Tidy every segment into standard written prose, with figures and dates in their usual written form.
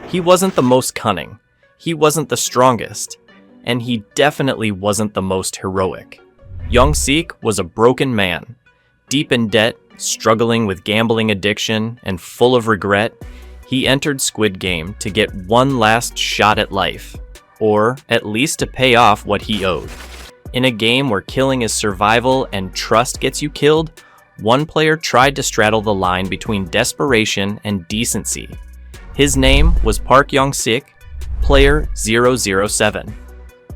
He wasn't the most cunning, he wasn't the strongest, and he definitely wasn't the most heroic. Yong Sik was a broken man, deep in debt, struggling with gambling addiction, and full of regret. He entered Squid Game to get one last shot at life, or at least to pay off what he owed. In a game where killing is survival and trust gets you killed, one player tried to straddle the line between desperation and decency. His name was Park Yong Sik, player 007.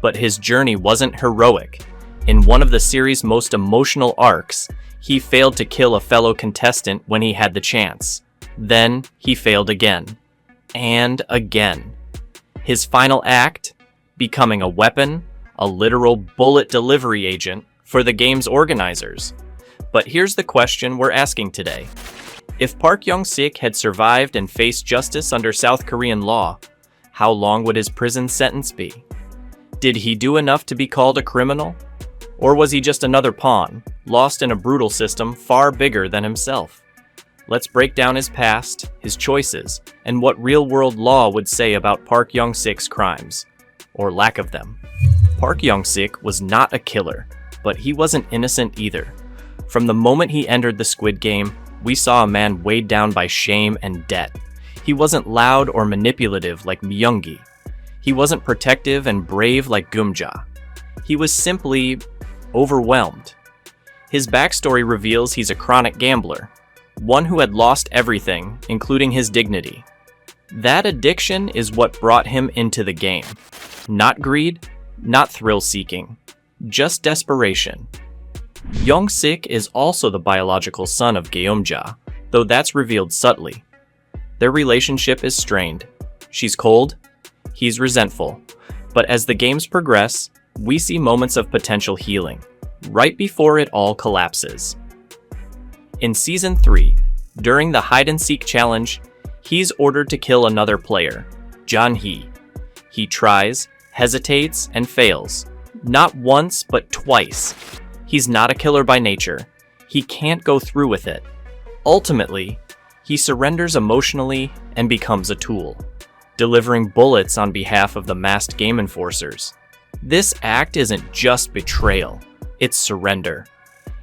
But his journey wasn't heroic. In one of the series' most emotional arcs, he failed to kill a fellow contestant when he had the chance. Then he failed again. And again. His final act? Becoming a weapon, a literal bullet delivery agent for the game's organizers. But here's the question we're asking today. If Park Yong Sik had survived and faced justice under South Korean law, how long would his prison sentence be? Did he do enough to be called a criminal? Or was he just another pawn, lost in a brutal system far bigger than himself? Let's break down his past, his choices, and what real-world law would say about Park Yong Sik's crimes, or lack of them. Park Yong Sik was not a killer, but he wasn't innocent either. From the moment he entered the Squid Game, we saw a man weighed down by shame and debt. He wasn't loud or manipulative like Myung-gi. He wasn't protective and brave like Geum Ja. He was simply overwhelmed. His backstory reveals he's a chronic gambler, one who had lost everything, including his dignity. That addiction is what brought him into the game. Not greed, not thrill-seeking, just desperation. Yong Sik is also the biological son of Geum Ja, though that's revealed subtly. Their relationship is strained. She's cold, he's resentful, but as the games progress, we see moments of potential healing, right before it all collapses. In Season 3, during the hide-and-seek challenge, he's ordered to kill another player, Jang-hee. He tries, hesitates, and fails. Not once, but twice. He's not a killer by nature. He can't go through with it. Ultimately, he surrenders emotionally and becomes a tool, delivering bullets on behalf of the masked game enforcers. This act isn't just betrayal, it's surrender.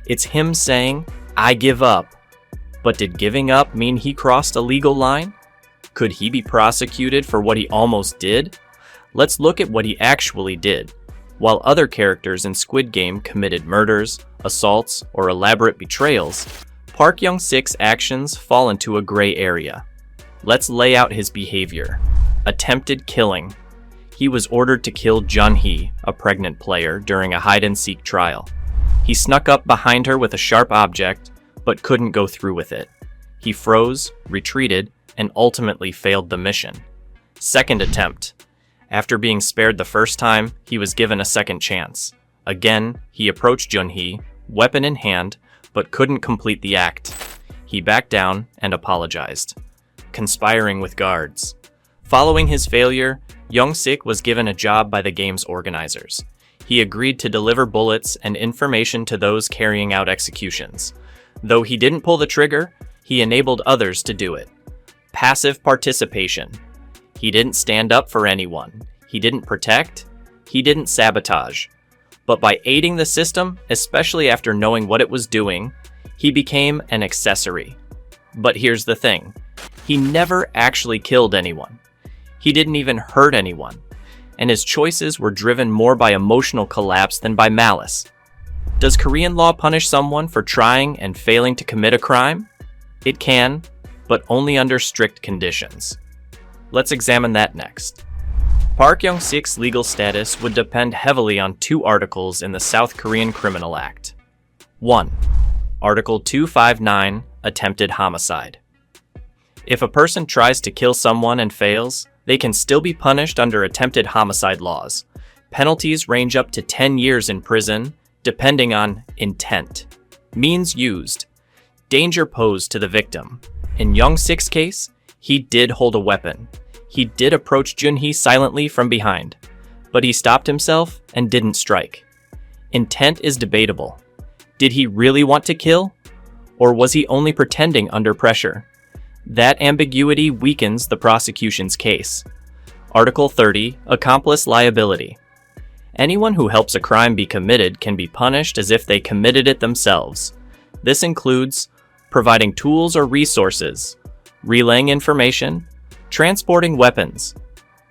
It's him saying, "I give up." But did giving up mean he crossed a legal line? Could he be prosecuted for what he almost did? Let's look at what he actually did. While other characters in Squid Game committed murders, assaults, or elaborate betrayals, Park Yong Sik's actions fall into a gray area. Let's lay out his behavior. Attempted killing. He was ordered to kill Jang-hee, a pregnant player, during a hide-and-seek trial. He snuck up behind her with a sharp object, but couldn't go through with it. He froze, retreated, and ultimately failed the mission. Second attempt. After being spared the first time, he was given a second chance. Again, he approached Jung-hee, weapon in hand, but couldn't complete the act. He backed down and apologized, conspiring with guards. Following his failure, Yong Sik was given a job by the game's organizers. He agreed to deliver bullets and information to those carrying out executions. Though he didn't pull the trigger, he enabled others to do it. Passive participation. He didn't stand up for anyone. He didn't protect. He didn't sabotage. But by aiding the system, especially after knowing what it was doing, he became an accessory. But here's the thing. He never actually killed anyone. He didn't even hurt anyone. And his choices were driven more by emotional collapse than by malice. Does Korean law punish someone for trying and failing to commit a crime? It can, but only under strict conditions. Let's examine that next. Park Yong Sik's legal status would depend heavily on two articles in the South Korean Criminal Act. 1. Article 259, Attempted Homicide. If a person tries to kill someone and fails, they can still be punished under attempted homicide laws. Penalties range up to 10 years in prison, depending on intent, means used, danger posed to the victim. In Yong Sik's case, he did hold a weapon. He did approach Jung-hee silently from behind, but he stopped himself and didn't strike. Intent is debatable. Did he really want to kill? Or was he only pretending under pressure? That ambiguity weakens the prosecution's case. Article 30, Accomplice Liability. Anyone who helps a crime be committed can be punished as if they committed it themselves. This includes providing tools or resources, relaying information, transporting weapons.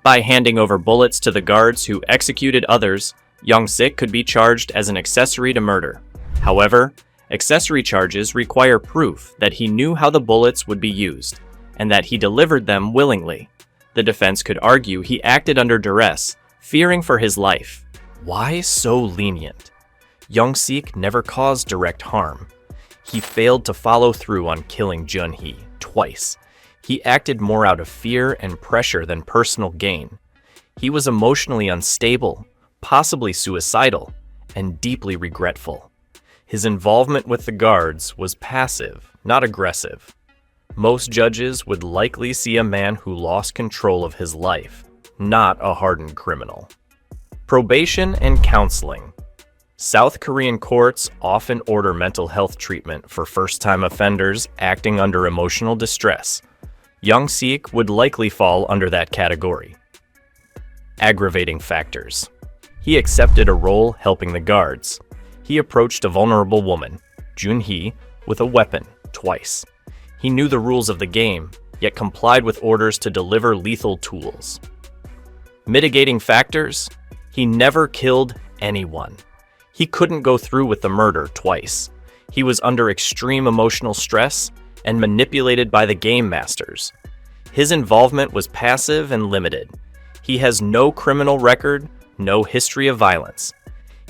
By handing over bullets to the guards who executed others, Yong Sik could be charged as an accessory to murder. However, accessory charges require proof that he knew how the bullets would be used, and that he delivered them willingly. The defense could argue he acted under duress, fearing for his life. Why so lenient? Yong Sik never caused direct harm. He failed to follow through on killing Jun-hee twice. He acted more out of fear and pressure than personal gain. He was emotionally unstable, possibly suicidal, and deeply regretful. His involvement with the guards was passive, not aggressive. Most judges would likely see a man who lost control of his life, not a hardened criminal. Probation and counseling. South Korean courts often order mental health treatment for first-time offenders acting under emotional distress. Yong Sik would likely fall under that category. Aggravating factors. He accepted a role helping the guards. He approached a vulnerable woman, Jun-hee, with a weapon twice. He knew the rules of the game, yet complied with orders to deliver lethal tools. Mitigating factors. He never killed anyone. He couldn't go through with the murder twice. He was under extreme emotional stress and manipulated by the game masters. His involvement was passive and limited. He has no criminal record, no history of violence.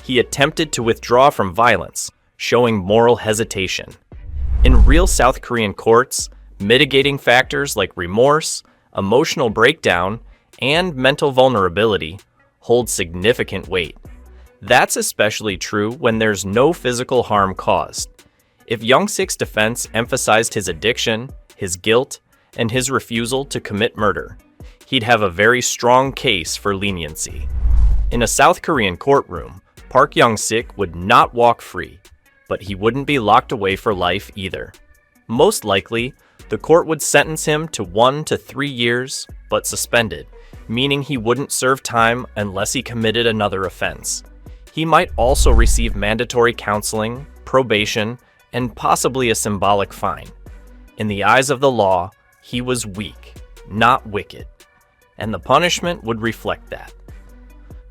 He attempted to withdraw from violence, showing moral hesitation. In real South Korean courts, mitigating factors like remorse, emotional breakdown, and mental vulnerability hold significant weight. That's especially true when there's no physical harm caused. If Yong Sik's defense emphasized his addiction, his guilt, and his refusal to commit murder, he'd have a very strong case for leniency. In a South Korean courtroom, Park Yong Sik would not walk free, but he wouldn't be locked away for life either. Most likely, the court would sentence him to 1 to 3 years, but suspended, meaning he wouldn't serve time unless he committed another offense. He might also receive mandatory counseling, probation, and possibly a symbolic fine. In the eyes of the law, he was weak, not wicked, and the punishment would reflect that.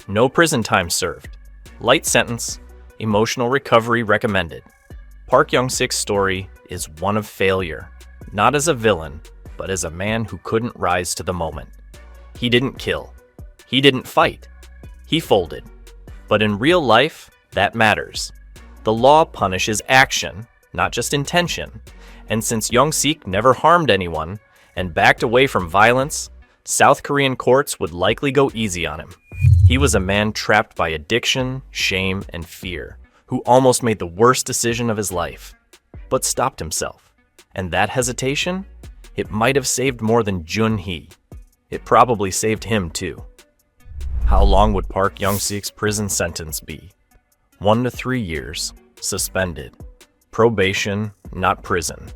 No prison time served. Light sentence, emotional recovery recommended. Park Yong Sik's story is one of failure, not as a villain, but as a man who couldn't rise to the moment. He didn't kill. He didn't fight. He folded. But in real life, that matters. The law punishes action, not just intention. And since Yong Sik never harmed anyone and backed away from violence, South Korean courts would likely go easy on him. He was a man trapped by addiction, shame, and fear, who almost made the worst decision of his life, but stopped himself. And that hesitation? It might have saved more than Jun-hee. It probably saved him too. How long would Park Yong Sik's prison sentence be? 1 to 3 years, suspended. Probation, not prison.